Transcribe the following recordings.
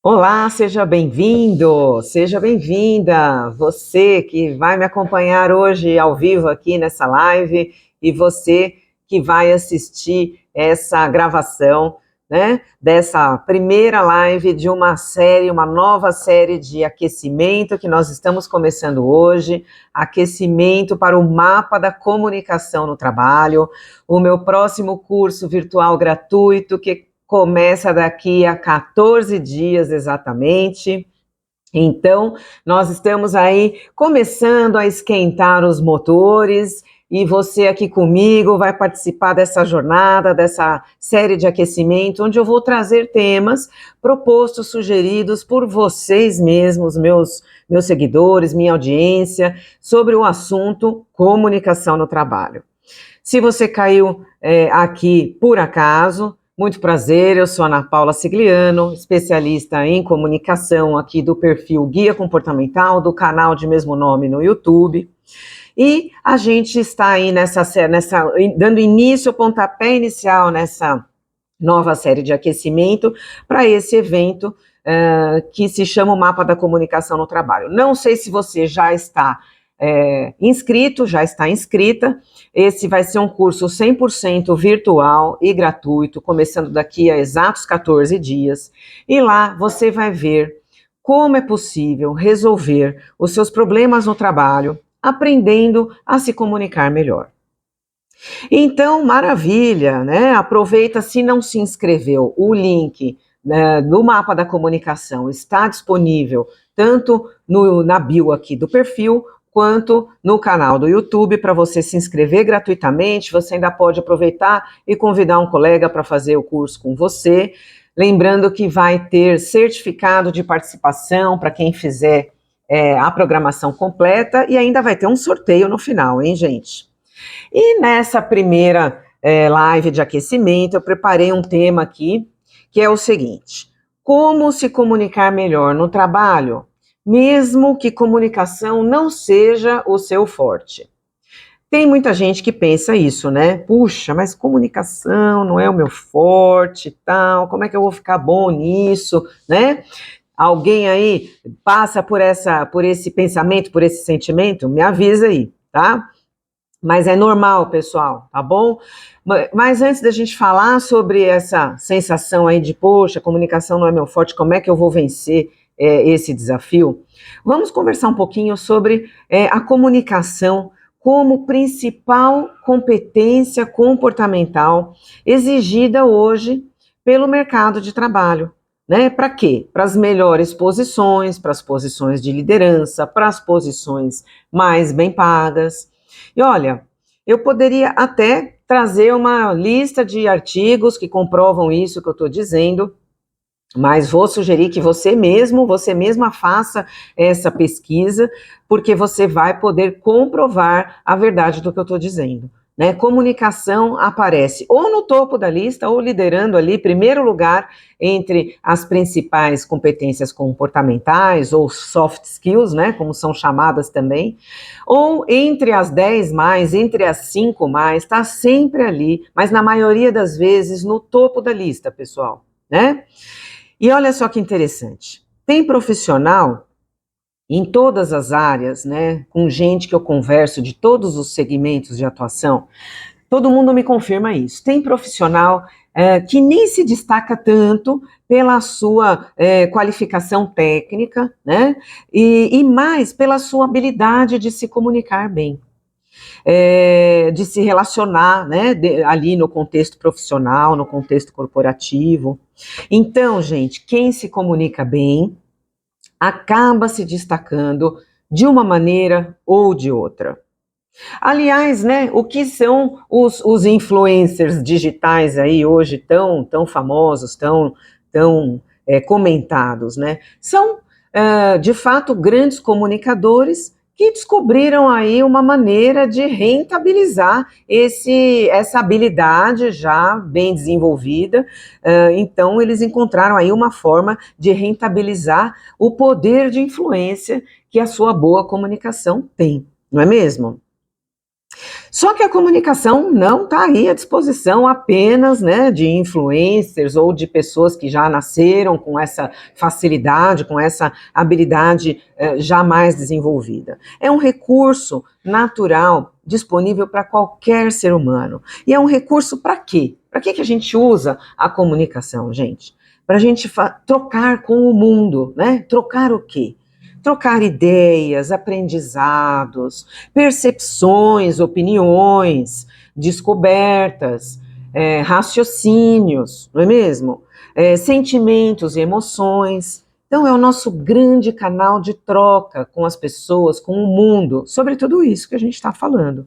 Olá, seja bem-vindo, seja bem-vinda. Você que vai me acompanhar hoje ao vivo aqui nessa live e você que vai assistir essa gravação, né, dessa primeira live de uma série, uma nova série de aquecimento que nós estamos começando hoje, aquecimento para o mapa da comunicação no trabalho, o meu próximo curso virtual gratuito que começa daqui a 14 dias exatamente. Então, nós estamos aí começando a esquentar os motores e você aqui comigo vai participar dessa jornada, dessa série de aquecimento, onde eu vou trazer temas propostos, sugeridos por vocês mesmos, meus seguidores, minha audiência, sobre o assunto comunicação no trabalho. Se você caiu aqui por acaso, muito prazer, eu sou Ana Paula Sigliano, especialista em comunicação aqui do perfil Guia Comportamental, do canal de mesmo nome no YouTube. E a gente está aí dando início, pontapé inicial nessa nova série de aquecimento para esse evento que se chama o Mapa da Comunicação no Trabalho. Não sei se você já está inscrito, já está inscrita. Esse vai ser um curso 100% virtual e gratuito, começando daqui a exatos 14 dias. E lá você vai ver como é possível resolver os seus problemas no trabalho, aprendendo a se comunicar melhor. Então, maravilha, né? Aproveita, se não se inscreveu, o link do mapa da comunicação está disponível tanto na bio aqui do perfil, quanto no canal do YouTube, para você se inscrever gratuitamente. Você ainda pode aproveitar e convidar um colega para fazer o curso com você. Lembrando que vai ter certificado de participação para quem fizer a programação completa e ainda vai ter um sorteio no final, hein, gente? E nessa primeira live de aquecimento, eu preparei um tema aqui, que é o seguinte: como se comunicar melhor no trabalho, mesmo que comunicação não seja o seu forte. Tem muita gente que pensa isso, né? Puxa, mas comunicação não é o meu forte e tal, como é que eu vou ficar bom nisso, né? Alguém aí passa por esse pensamento, por esse sentimento? Me avisa aí, tá? Mas é normal, pessoal, tá bom? Mas antes da gente falar sobre essa sensação aí de, poxa, comunicação não é meu forte, como é que eu vou vencer esse desafio? Vamos conversar um pouquinho sobre a comunicação como principal competência comportamental exigida hoje pelo mercado de trabalho. Né? Para quê? Para as melhores posições, para as posições de liderança, para as posições mais bem pagas. E olha, eu poderia até trazer uma lista de artigos que comprovam isso que eu estou dizendo, mas vou sugerir que você mesma faça essa pesquisa, porque você vai poder comprovar a verdade do que eu estou dizendo. Né? Comunicação aparece ou no topo da lista, ou liderando ali, primeiro lugar, entre as principais competências comportamentais, ou soft skills, né, como são chamadas também, ou entre as 10 mais, entre as 5 mais, está sempre ali, mas na maioria das vezes no topo da lista, pessoal, né? E olha só que interessante, tem profissional em todas as áreas, né, com gente que eu converso de todos os segmentos de atuação, todo mundo me confirma isso. Tem profissional que nem se destaca tanto pela sua qualificação técnica, né, e mais pela sua habilidade de se comunicar bem. De se relacionar, né, ali no contexto profissional, no contexto corporativo. Então, gente, quem se comunica bem acaba se destacando de uma maneira ou de outra. Aliás, né, o que são os influencers digitais aí hoje tão famosos, tão comentados, né? São, de fato, grandes comunicadores que descobriram aí uma maneira de rentabilizar essa habilidade já bem desenvolvida. Então, eles encontraram aí uma forma de rentabilizar o poder de influência que a sua boa comunicação tem, não é mesmo? Só que a comunicação não está aí à disposição apenas, né, de influencers ou de pessoas que já nasceram com essa facilidade, com essa habilidade já mais desenvolvida. É um recurso natural disponível para qualquer ser humano. E é um recurso para quê? Para que a gente usa a comunicação, gente? Para a gente trocar com o mundo, né? Trocar o quê? Trocar ideias, aprendizados, percepções, opiniões, descobertas, raciocínios, não é mesmo? Sentimentos e emoções. Então, é o nosso grande canal de troca com as pessoas, com o mundo, sobre tudo isso que a gente está falando.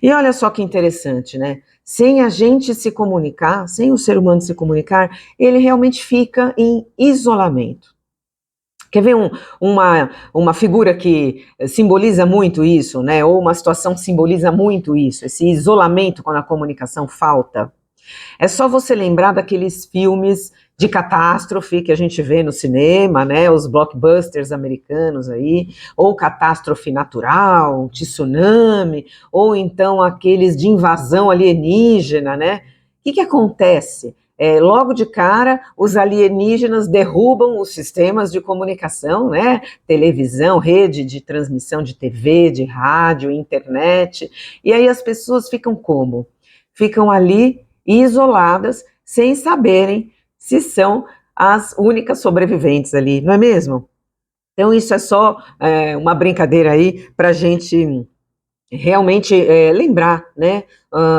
E olha só que interessante, né? Sem a gente se comunicar, sem o ser humano se comunicar, ele realmente fica em isolamento. Quer ver uma figura que simboliza muito isso, né? Ou uma situação que simboliza muito isso, esse isolamento quando a comunicação falta? É só você lembrar daqueles filmes de catástrofe que a gente vê no cinema, né? Os blockbusters americanos aí, ou catástrofe natural, um tsunami, ou então aqueles de invasão alienígena, né? O que acontece? Logo de cara, os alienígenas derrubam os sistemas de comunicação, né? Televisão, rede de transmissão de TV, de rádio, internet, e aí as pessoas ficam como? Ficam ali isoladas, sem saberem se são as únicas sobreviventes ali, não é mesmo? Então, isso é só uma brincadeira aí para a gente realmente lembrar, né,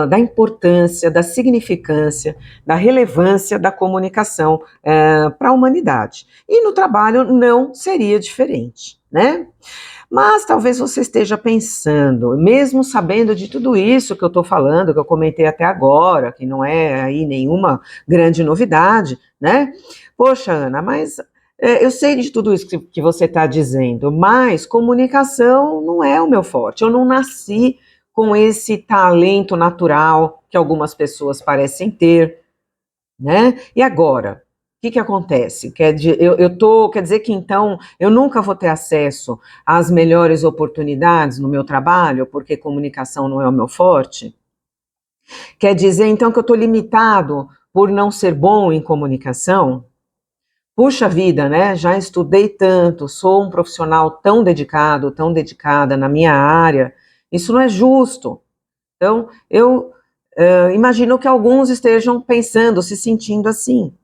da importância, da significância, da relevância da comunicação para a humanidade. E no trabalho não seria diferente, né? Mas talvez você esteja pensando, mesmo sabendo de tudo isso que eu estou falando, que eu comentei até agora, que não é aí nenhuma grande novidade, né? Poxa, Ana, mas eu sei de tudo isso que você está dizendo, mas comunicação não é o meu forte. Eu não nasci com esse talento natural que algumas pessoas parecem ter, né? E agora? O que acontece? Quer dizer que então eu nunca vou ter acesso às melhores oportunidades no meu trabalho, porque comunicação não é o meu forte? Quer dizer então que eu estou limitado por não ser bom em comunicação? Puxa vida, né? Já estudei tanto, sou um profissional tão dedicado, tão dedicada na minha área. Isso não é justo. Então, eu imagino que alguns estejam pensando, se sentindo assim.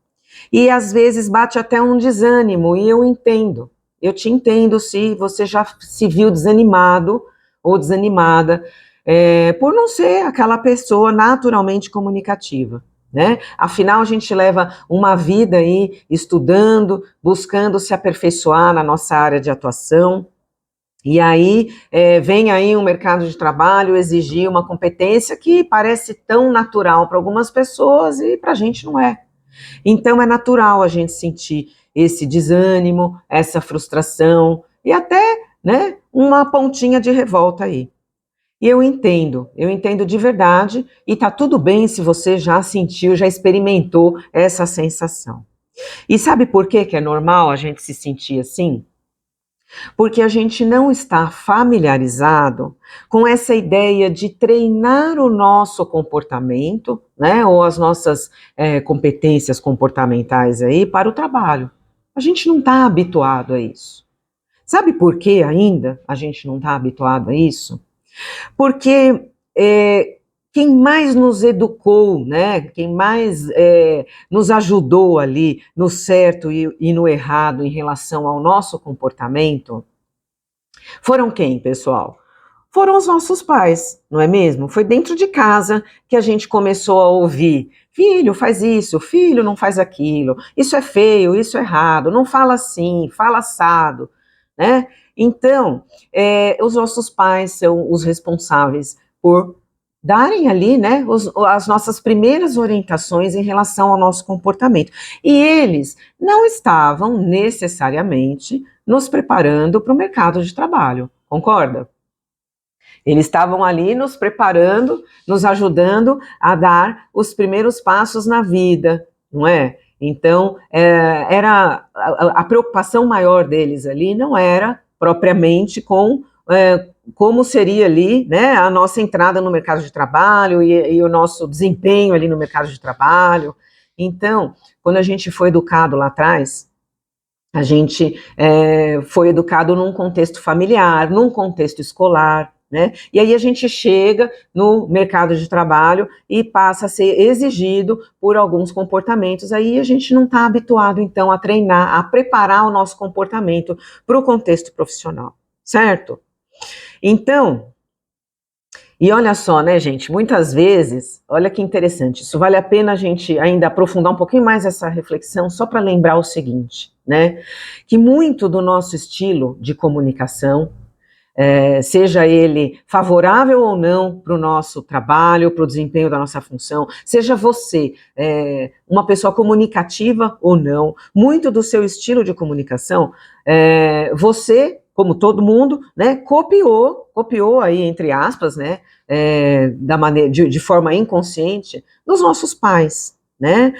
E às vezes bate até um desânimo, e eu entendo. Eu te entendo se você já se viu desanimado ou desanimada por não ser aquela pessoa naturalmente comunicativa, né? Afinal, a gente leva uma vida aí estudando, buscando se aperfeiçoar na nossa área de atuação. E aí vem aí um mercado de trabalho exigir uma competência que parece tão natural para algumas pessoas e para a gente não é. Então é natural a gente sentir esse desânimo, essa frustração e até, né, uma pontinha de revolta aí. E eu entendo de verdade, e tá tudo bem se você já sentiu, já experimentou essa sensação. E sabe por que é normal a gente se sentir assim? Porque a gente não está familiarizado com essa ideia de treinar o nosso comportamento, né, ou as nossas competências comportamentais aí para o trabalho. A gente não está habituado a isso. Sabe por que ainda a gente não está habituado a isso? Porque quem mais nos educou, né, quem mais nos ajudou ali no certo e no errado em relação ao nosso comportamento, foram quem, pessoal? Foram os nossos pais, não é mesmo? Foi dentro de casa que a gente começou a ouvir: filho, faz isso, filho, não faz aquilo, isso é feio, isso é errado, não fala assim, fala assado, né? Então, os nossos pais são os responsáveis por darem ali, né, as nossas primeiras orientações em relação ao nosso comportamento. E eles não estavam necessariamente nos preparando para o mercado de trabalho, concorda? Eles estavam ali nos preparando, nos ajudando a dar os primeiros passos na vida, não é? Então, era a preocupação maior deles ali não era propriamente com como seria ali, né, a nossa entrada no mercado de trabalho e o nosso desempenho ali no mercado de trabalho. Então, quando a gente foi educado lá atrás, a gente foi educado num contexto familiar, num contexto escolar, né? E aí a gente chega no mercado de trabalho e passa a ser exigido por alguns comportamentos. Aí a gente não está habituado, então, a treinar, a preparar o nosso comportamento para o contexto profissional, certo? Então, e olha só, né, gente, muitas vezes, olha que interessante, isso vale a pena a gente ainda aprofundar um pouquinho mais essa reflexão, só para lembrar o seguinte, né, que muito do nosso estilo de comunicação, seja ele favorável ou não para o nosso trabalho, para o desempenho da nossa função, seja você uma pessoa comunicativa ou não, muito do seu estilo de comunicação, você, como todo mundo, né, copiou aí, entre aspas, né, de forma inconsciente, dos nossos pais, né,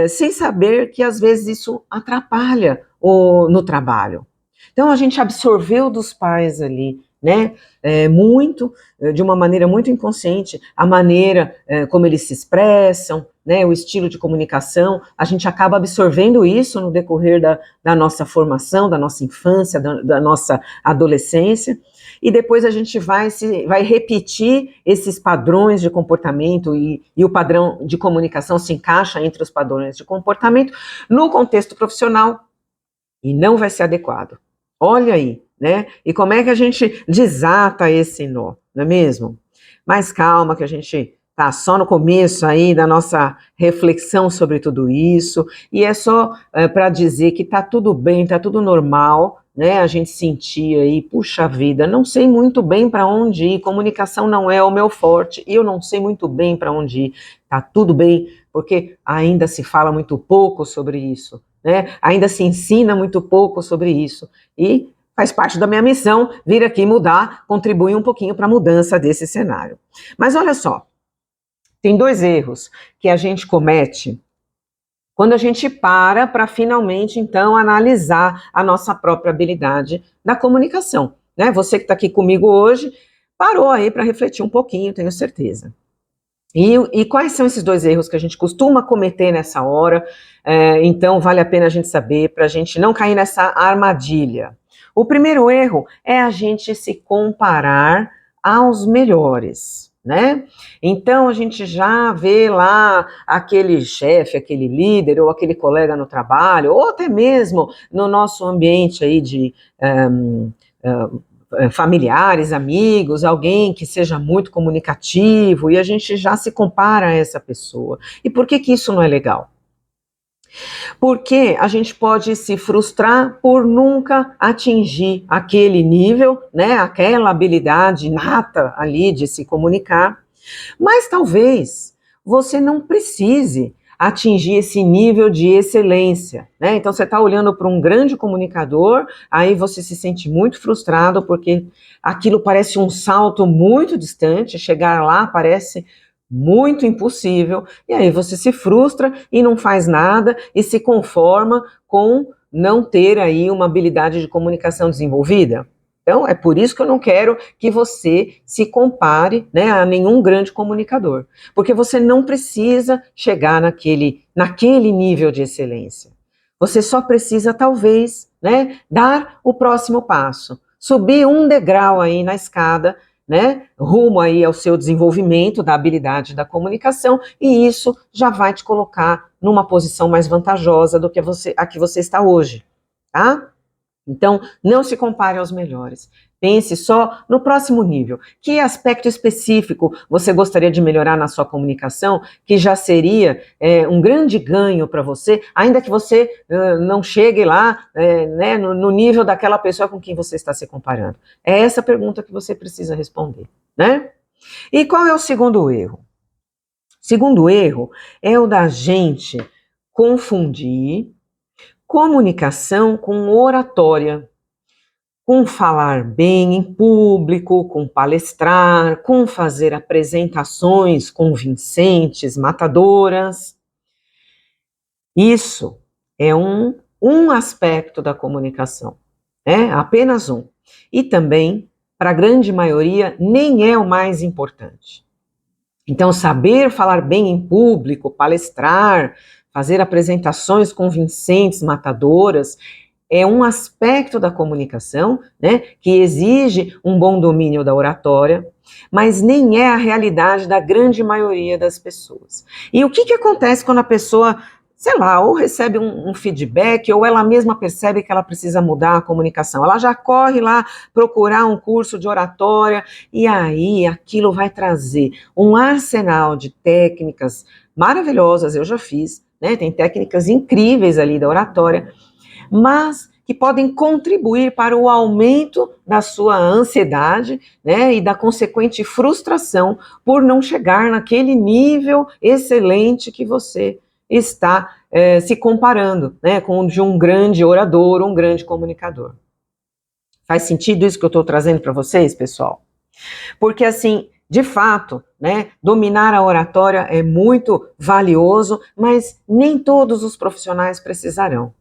sem saber que às vezes isso atrapalha no trabalho. Então a gente absorveu dos pais ali, né, de uma maneira muito inconsciente, a maneira como eles se expressam, né, o estilo de comunicação, a gente acaba absorvendo isso no decorrer da nossa formação, da nossa infância, da nossa adolescência, e depois a gente vai repetir esses padrões de comportamento e o padrão de comunicação se encaixa entre os padrões de comportamento no contexto profissional e não vai ser adequado. Olha aí, né? E como é que a gente desata esse nó, não é mesmo? Mas calma, que a gente tá só no começo aí da nossa reflexão sobre tudo isso, e é só para dizer que tá tudo bem, tá tudo normal, né? A gente sentir aí, puxa vida, não sei muito bem para onde ir, comunicação não é o meu forte, e eu não sei muito bem para onde ir. Tá tudo bem, porque ainda se fala muito pouco sobre isso, né? Ainda se ensina muito pouco sobre isso, e faz parte da minha missão vir aqui mudar, contribuir um pouquinho para a mudança desse cenário. Mas olha só, tem 2 erros que a gente comete quando a gente para finalmente, então, analisar a nossa própria habilidade da comunicação, né? Você que está aqui comigo hoje, parou aí para refletir um pouquinho, tenho certeza. E quais são esses 2 erros que a gente costuma cometer nessa hora? Então, vale a pena a gente saber, para a gente não cair nessa armadilha. O primeiro erro é a gente se comparar aos melhores, né? Então, a gente já vê lá aquele chefe, aquele líder, ou aquele colega no trabalho, ou até mesmo no nosso ambiente aí de familiares, amigos, alguém que seja muito comunicativo, e a gente já se compara a essa pessoa. E por que isso não é legal? Porque a gente pode se frustrar por nunca atingir aquele nível, né, aquela habilidade nata ali de se comunicar, mas talvez você não precise atingir esse nível de excelência, né? Então você está olhando para um grande comunicador, aí você se sente muito frustrado porque aquilo parece um salto muito distante, chegar lá parece muito impossível, e aí você se frustra e não faz nada e se conforma com não ter aí uma habilidade de comunicação desenvolvida. Então, é por isso que eu não quero que você se compare, né, a nenhum grande comunicador, porque você não precisa chegar naquele nível de excelência. Você só precisa, talvez, né, dar o próximo passo, subir um degrau aí na escada, né, rumo aí ao seu desenvolvimento da habilidade da comunicação, e isso já vai te colocar numa posição mais vantajosa do que a que você está hoje, tá? Então, não se compare aos melhores. Pense só no próximo nível. Que aspecto específico você gostaria de melhorar na sua comunicação, que já seria um grande ganho para você, ainda que você não chegue lá né, no nível daquela pessoa com quem você está se comparando? É essa pergunta que você precisa responder, né? E qual é o segundo erro? O segundo erro é o da gente confundir comunicação com oratória, com falar bem em público, com palestrar, com fazer apresentações convincentes, matadoras. Isso é um aspecto da comunicação, apenas um. E também para a grande maioria, nem é o mais importante. Então, saber falar bem em público, palestrar, fazer apresentações convincentes, matadoras, é um aspecto da comunicação, né, que exige um bom domínio da oratória, mas nem é a realidade da grande maioria das pessoas. E o que acontece quando a pessoa, sei lá, ou recebe um feedback, ou ela mesma percebe que ela precisa mudar a comunicação? Ela já corre lá procurar um curso de oratória, e aí aquilo vai trazer um arsenal de técnicas maravilhosas, eu já fiz, né? Tem técnicas incríveis ali da oratória, mas que podem contribuir para o aumento da sua ansiedade, né, e da consequente frustração por não chegar naquele nível excelente que você está se comparando, né, com o de um grande orador, um grande comunicador. Faz sentido isso que eu estou trazendo para vocês, pessoal? Porque, assim, de fato, né, dominar a oratória é muito valioso, mas nem todos os profissionais precisarão.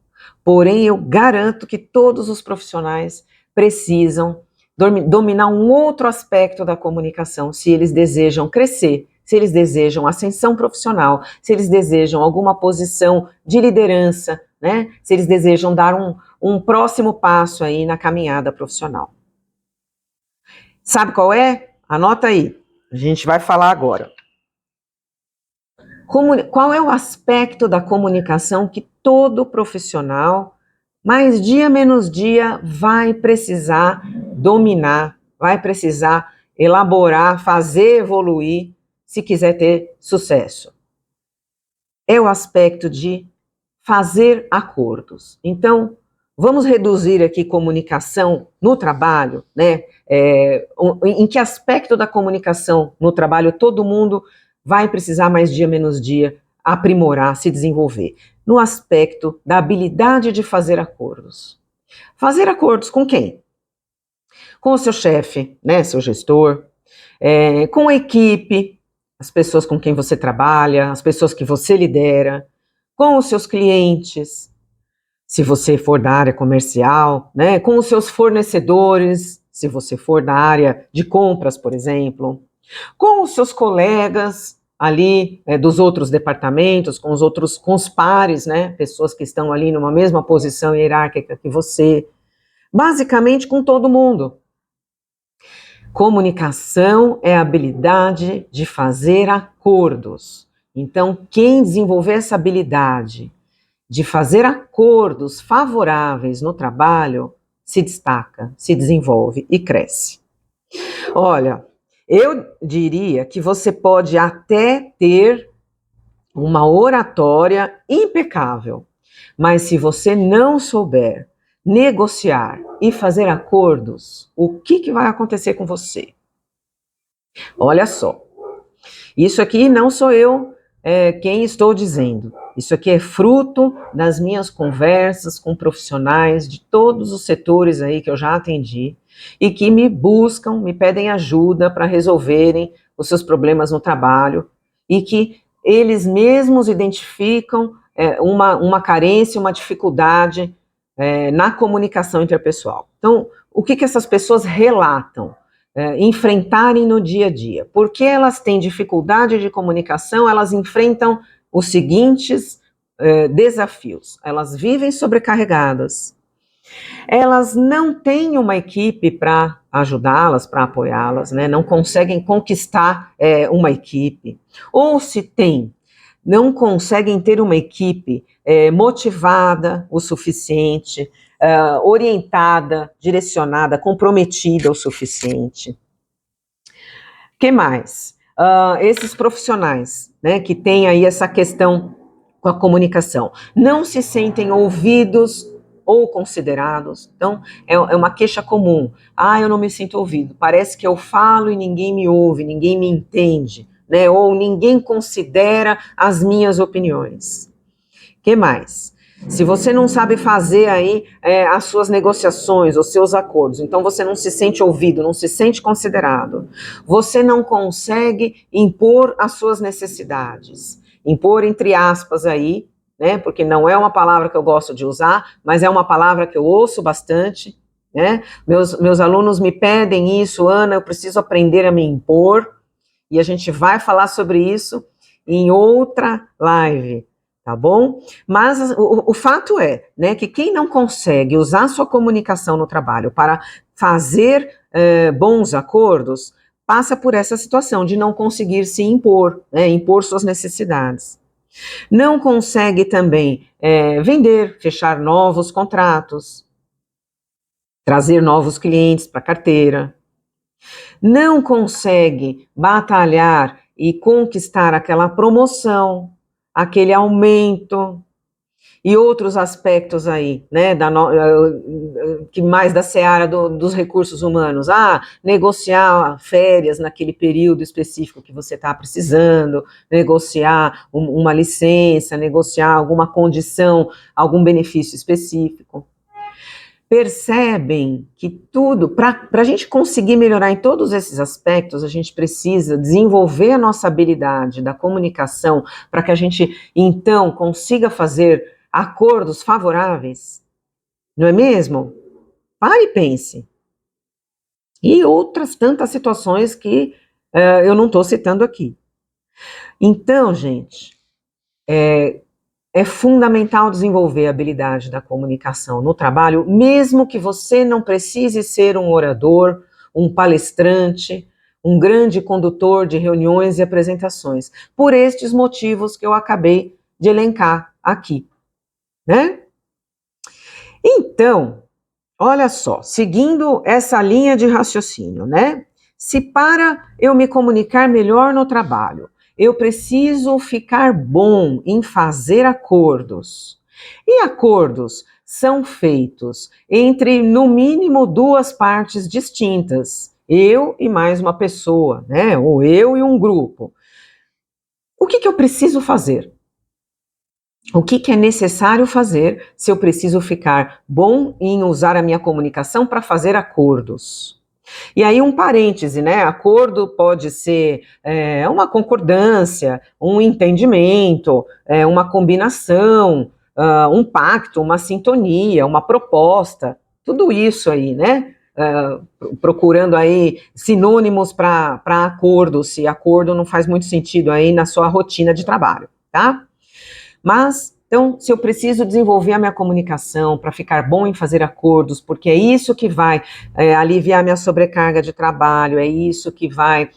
Porém, eu garanto que todos os profissionais precisam dominar um outro aspecto da comunicação, se eles desejam crescer, se eles desejam ascensão profissional, se eles desejam alguma posição de liderança, né, se eles desejam dar um próximo passo aí na caminhada profissional. Sabe qual é? Anota aí, a gente vai falar agora. Qual é o aspecto da comunicação que todo profissional, mais dia menos dia, vai precisar dominar, vai precisar elaborar, fazer evoluir, se quiser ter sucesso? É o aspecto de fazer acordos. Então, vamos reduzir aqui comunicação no trabalho, né? Em que aspecto da comunicação no trabalho todo mundo vai precisar mais dia menos dia aprimorar, se desenvolver? No aspecto da habilidade de fazer acordos. Fazer acordos com quem? Com o seu chefe, né, seu gestor, com a equipe, as pessoas com quem você trabalha, as pessoas que você lidera, com os seus clientes, se você for da área comercial, né, com os seus fornecedores, se você for da área de compras, por exemplo, com os seus colegas ali dos outros departamentos, com os pares, né, pessoas que estão ali numa mesma posição hierárquica que você, basicamente com todo mundo. Comunicação é a habilidade de fazer acordos. Então, quem desenvolver essa habilidade de fazer acordos favoráveis no trabalho, se destaca, se desenvolve e cresce. Olha, eu diria que você pode até ter uma oratória impecável, mas se você não souber negociar e fazer acordos, o que vai acontecer com você? Olha só, isso aqui não sou eu quem estou dizendo. Isso aqui é fruto das minhas conversas com profissionais de todos os setores aí que eu já atendi e que me buscam, me pedem ajuda para resolverem os seus problemas no trabalho e que eles mesmos identificam uma carência, uma dificuldade na comunicação interpessoal. Então, o que essas pessoas relatam? Enfrentarem no dia a dia. Porque elas têm dificuldade de comunicação, elas enfrentam os seguintes desafios. Elas vivem sobrecarregadas, elas não têm uma equipe para ajudá-las, para apoiá-las, né? Não conseguem conquistar uma equipe, ou se tem, não conseguem ter uma equipe motivada o suficiente, orientada, direcionada, comprometida o suficiente. Que mais? Esses profissionais, né, que têm aí essa questão com a comunicação, não se sentem ouvidos ou considerados. Então, é uma queixa comum. Eu não me sinto ouvido. Parece que eu falo e ninguém me ouve, ninguém me entende, né? Ou ninguém considera as minhas opiniões. Que mais? Se você não sabe fazer aí as suas negociações, os seus acordos, então você não se sente ouvido, não se sente considerado, você não consegue impor as suas necessidades, impor entre aspas aí, né, porque não é uma palavra que eu gosto de usar, mas é uma palavra que eu ouço bastante, né? Meus alunos me pedem isso, Ana, eu preciso aprender a me impor, e a gente vai falar sobre isso em outra live, tá bom? Mas o fato é, né, que quem não consegue usar sua comunicação no trabalho para fazer bons acordos, passa por essa situação de não conseguir se impor, né, impor suas necessidades. Não consegue também vender, fechar novos contratos, trazer novos clientes para a carteira. Não consegue batalhar e conquistar aquela promoção, aquele aumento e outros aspectos aí, né, que mais da seara dos recursos humanos. Negociar férias naquele período específico que você está precisando, negociar uma licença, negociar alguma condição, algum benefício específico. Percebem que tudo, para a gente conseguir melhorar em todos esses aspectos, a gente precisa desenvolver a nossa habilidade da comunicação para que a gente, então, consiga fazer acordos favoráveis, não é mesmo? Pare e pense. E outras tantas situações que eu não estou citando aqui. Então, gente, é fundamental desenvolver a habilidade da comunicação no trabalho, mesmo que você não precise ser um orador, um palestrante, um grande condutor de reuniões e apresentações, por estes motivos que eu acabei de elencar aqui, né? Então, olha só, seguindo essa linha de raciocínio, né? Se para eu me comunicar melhor no trabalho, eu preciso ficar bom em fazer acordos. E acordos são feitos entre, no mínimo, duas partes distintas. Eu e mais uma pessoa, né? Ou eu e um grupo. O que eu preciso fazer? O que é necessário fazer se eu preciso ficar bom em usar a minha comunicação para fazer acordos? E aí um parêntese, né? Acordo pode ser uma concordância, um entendimento, uma combinação, um pacto, uma sintonia, uma proposta, tudo isso aí, né? Procurando aí sinônimos para acordo, se acordo não faz muito sentido aí na sua rotina de trabalho, tá? Mas, então, se eu preciso desenvolver a minha comunicação para ficar bom em fazer acordos, porque é isso que vai aliviar minha sobrecarga de trabalho, é isso que vai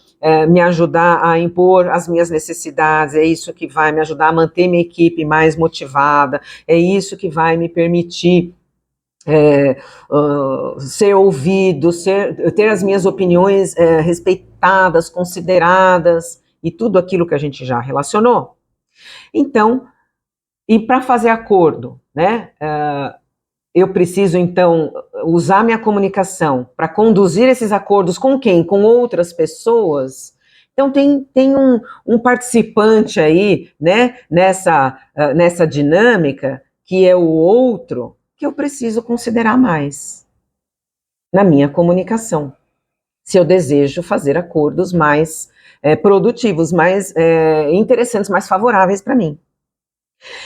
me ajudar a impor as minhas necessidades, é isso que vai me ajudar a manter minha equipe mais motivada, é isso que vai me permitir ser ouvido, ter as minhas opiniões respeitadas, consideradas, e tudo aquilo que a gente já relacionou. Então, e para fazer acordo, né? Eu preciso, então, usar minha comunicação para conduzir esses acordos com quem? Com outras pessoas. Então, tem um participante aí, né, nessa dinâmica, que é o outro, que eu preciso considerar mais na minha comunicação, se eu desejo fazer acordos mais produtivos, mais interessantes, mais favoráveis para mim.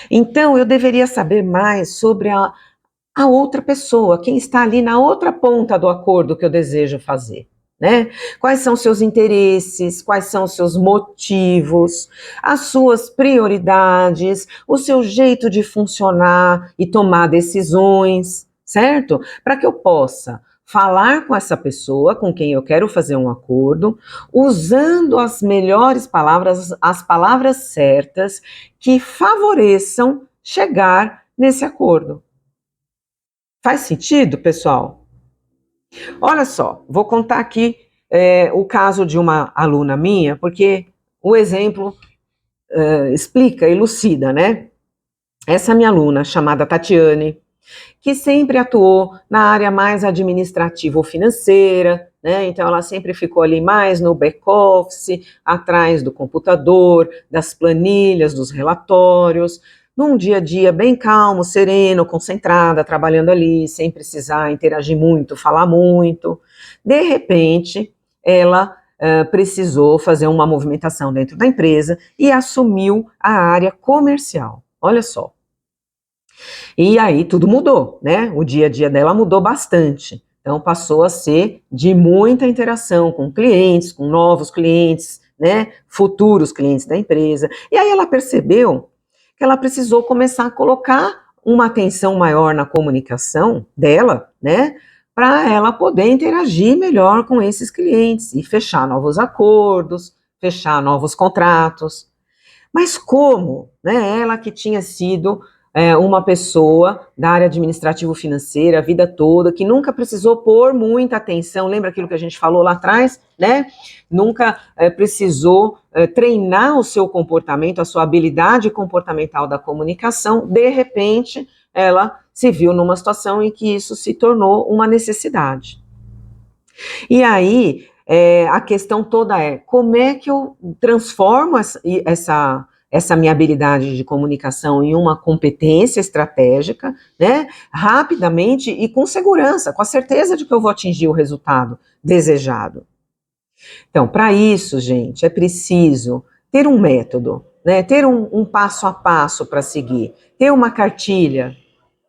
Então, eu deveria saber mais sobre a outra pessoa, quem está ali na outra ponta do acordo que eu desejo fazer, né? Quais são os seus interesses, quais são os seus motivos, as suas prioridades, o seu jeito de funcionar e tomar decisões, certo? Para que eu possa falar com essa pessoa com quem eu quero fazer um acordo, usando as melhores palavras, as palavras certas que favoreçam chegar nesse acordo. Faz sentido, pessoal? Olha só, vou contar aqui o caso de uma aluna minha, porque o exemplo explica, elucida, né? Essa minha aluna, chamada Tatiane, que sempre atuou na área mais administrativa ou financeira, né? Então ela sempre ficou ali mais no back-office, atrás do computador, das planilhas, dos relatórios, num dia a dia bem calmo, sereno, concentrada, trabalhando ali, sem precisar interagir muito, falar muito. De repente, ela precisou fazer uma movimentação dentro da empresa e assumiu a área comercial. Olha só. E aí tudo mudou, né? O dia a dia dela mudou bastante. Então, passou a ser de muita interação com clientes, com novos clientes, né, futuros clientes da empresa. E aí ela percebeu que ela precisou começar a colocar uma atenção maior na comunicação dela, né, para ela poder interagir melhor com esses clientes e fechar novos acordos, fechar novos contratos. Mas como, né, ela que tinha sido uma pessoa da área administrativo-financeira a vida toda, que nunca precisou pôr muita atenção, lembra aquilo que a gente falou lá atrás, né? Nunca precisou treinar o seu comportamento, a sua habilidade comportamental da comunicação, de repente ela se viu numa situação em que isso se tornou uma necessidade. E aí, a questão toda é, como é que eu transformo essa minha habilidade de comunicação em uma competência estratégica, né, rapidamente e com segurança, com a certeza de que eu vou atingir o resultado desejado. Então, para isso, gente, é preciso ter um método, né, ter um passo a passo para seguir, ter uma cartilha,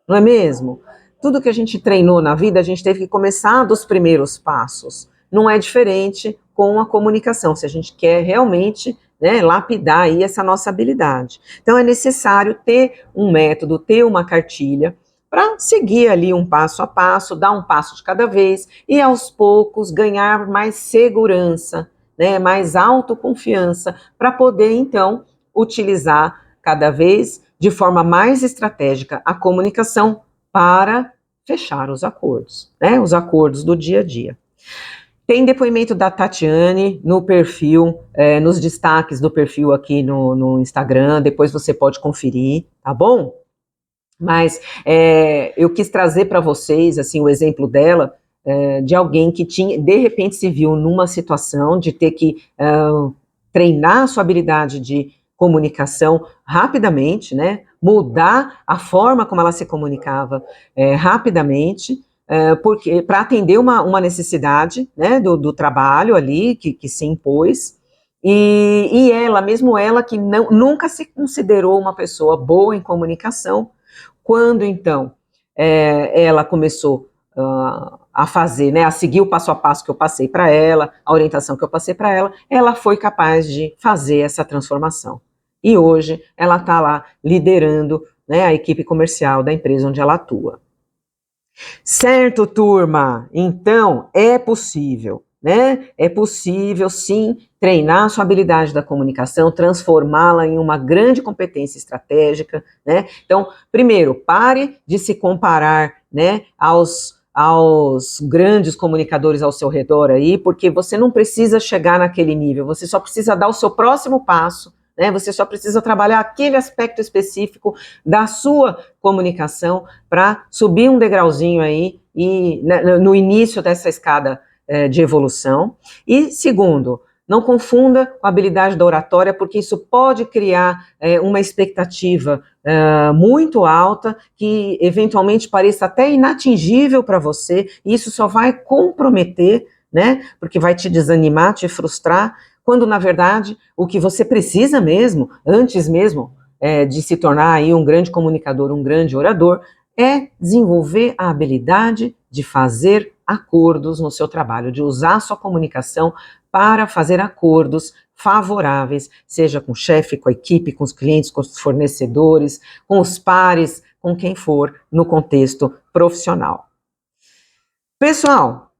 não é mesmo? Tudo que a gente treinou na vida, a gente teve que começar dos primeiros passos. Não é diferente com a comunicação, se a gente quer realmente, né, lapidar aí essa nossa habilidade. Então é necessário ter um método, ter uma cartilha, para seguir ali um passo a passo, dar um passo de cada vez e aos poucos ganhar mais segurança, né, mais autoconfiança, para poder então utilizar cada vez de forma mais estratégica a comunicação para fechar os acordos, né? Os acordos do dia a dia. Tem depoimento da Tatiane no perfil, nos destaques do perfil aqui no Instagram, depois você pode conferir, tá bom? Mas eu quis trazer para vocês, assim, o exemplo dela, de alguém que tinha, de repente se viu numa situação de ter que treinar a sua habilidade de comunicação rapidamente, né? Mudar a forma como ela se comunicava rapidamente, porque para atender uma necessidade, né, do trabalho ali que se impôs. E ela, mesmo ela que nunca se considerou uma pessoa boa em comunicação, quando então ela começou a fazer, né, a seguir o passo a passo que eu passei para ela, a orientação que eu passei para ela, ela foi capaz de fazer essa transformação. E hoje ela está lá liderando, né, a equipe comercial da empresa onde ela atua. Certo, turma? Então, é possível, né? É possível, sim, treinar a sua habilidade da comunicação, transformá-la em uma grande competência estratégica, né? Então, primeiro, pare de se comparar, né, aos grandes comunicadores ao seu redor aí, porque você não precisa chegar naquele nível, você só precisa dar o seu próximo passo, né? Você só precisa trabalhar aquele aspecto específico da sua comunicação para subir um degrauzinho aí e, né, no início dessa escada de evolução. E segundo, não confunda com a habilidade da oratória, porque isso pode criar uma expectativa muito alta, que eventualmente pareça até inatingível para você, e isso só vai comprometer, né? Porque vai te desanimar, te frustrar, quando na verdade o que você precisa mesmo, antes mesmo de se tornar aí um grande comunicador, um grande orador, é desenvolver a habilidade de fazer acordos no seu trabalho, de usar a sua comunicação para fazer acordos favoráveis, seja com o chefe, com a equipe, com os clientes, com os fornecedores, com os pares, com quem for no contexto profissional. Pessoal,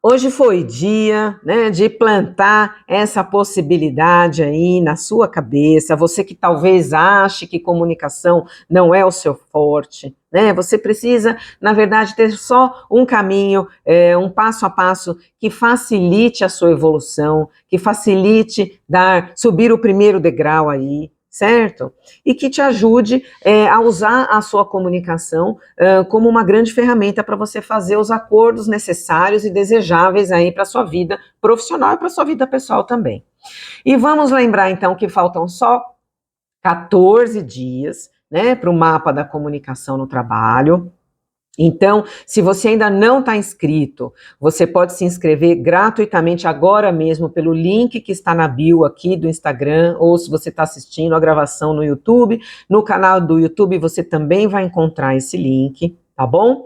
hoje foi dia, né, de plantar essa possibilidade aí na sua cabeça, você que talvez ache que comunicação não é o seu forte, né, você precisa, na verdade, ter só um caminho, um passo a passo que facilite a sua evolução, que facilite subir o primeiro degrau aí, certo? E que te ajude a usar a sua comunicação como uma grande ferramenta para você fazer os acordos necessários e desejáveis aí para a sua vida profissional e para a sua vida pessoal também. E vamos lembrar então que faltam só 14 dias, né, para o mapa da comunicação no trabalho. Então, se você ainda não está inscrito, você pode se inscrever gratuitamente agora mesmo pelo link que está na bio aqui do Instagram, ou se você está assistindo a gravação no YouTube, no canal do YouTube você também vai encontrar esse link, tá bom?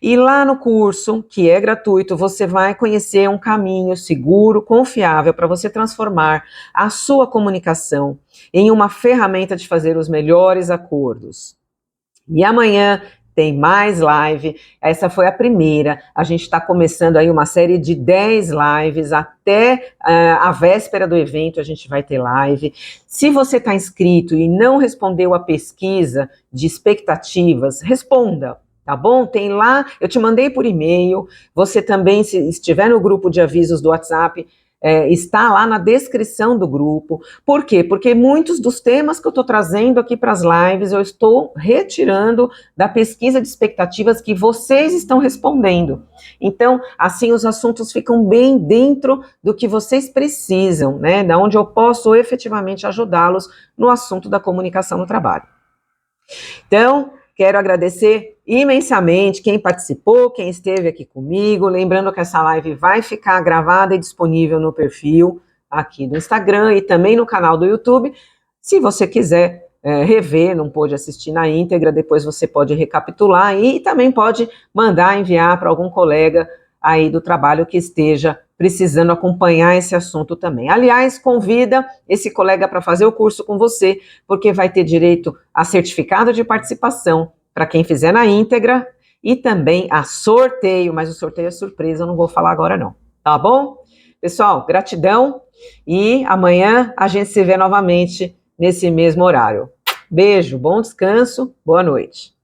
E lá no curso, que é gratuito, você vai conhecer um caminho seguro, confiável, para você transformar a sua comunicação em uma ferramenta de fazer os melhores acordos. E amanhã tem mais live, essa foi a primeira, a gente está começando aí uma série de 10 lives, até a véspera do evento a gente vai ter live. Se você está inscrito e não respondeu a pesquisa de expectativas, responda. Tá bom? Tem lá, eu te mandei por e-mail, você também, se estiver no grupo de avisos do WhatsApp, está lá na descrição do grupo. Por quê? Porque muitos dos temas que eu estou trazendo aqui para as lives, eu estou retirando da pesquisa de expectativas que vocês estão respondendo. Então, assim, os assuntos ficam bem dentro do que vocês precisam, né? Da onde eu posso efetivamente ajudá-los no assunto da comunicação no trabalho. Então, quero agradecer imensamente quem participou, quem esteve aqui comigo. Lembrando que essa live vai ficar gravada e disponível no perfil aqui do Instagram e também no canal do YouTube. Se você quiser rever, não pôde assistir na íntegra, depois você pode recapitular e também pode mandar enviar para algum colega aí do trabalho que esteja precisando acompanhar esse assunto também. Aliás, convida esse colega para fazer o curso com você, porque vai ter direito a certificado de participação para quem fizer na íntegra e também a sorteio, mas o sorteio é surpresa, eu não vou falar agora não, tá bom? Pessoal, gratidão e amanhã a gente se vê novamente nesse mesmo horário. Beijo, bom descanso, boa noite.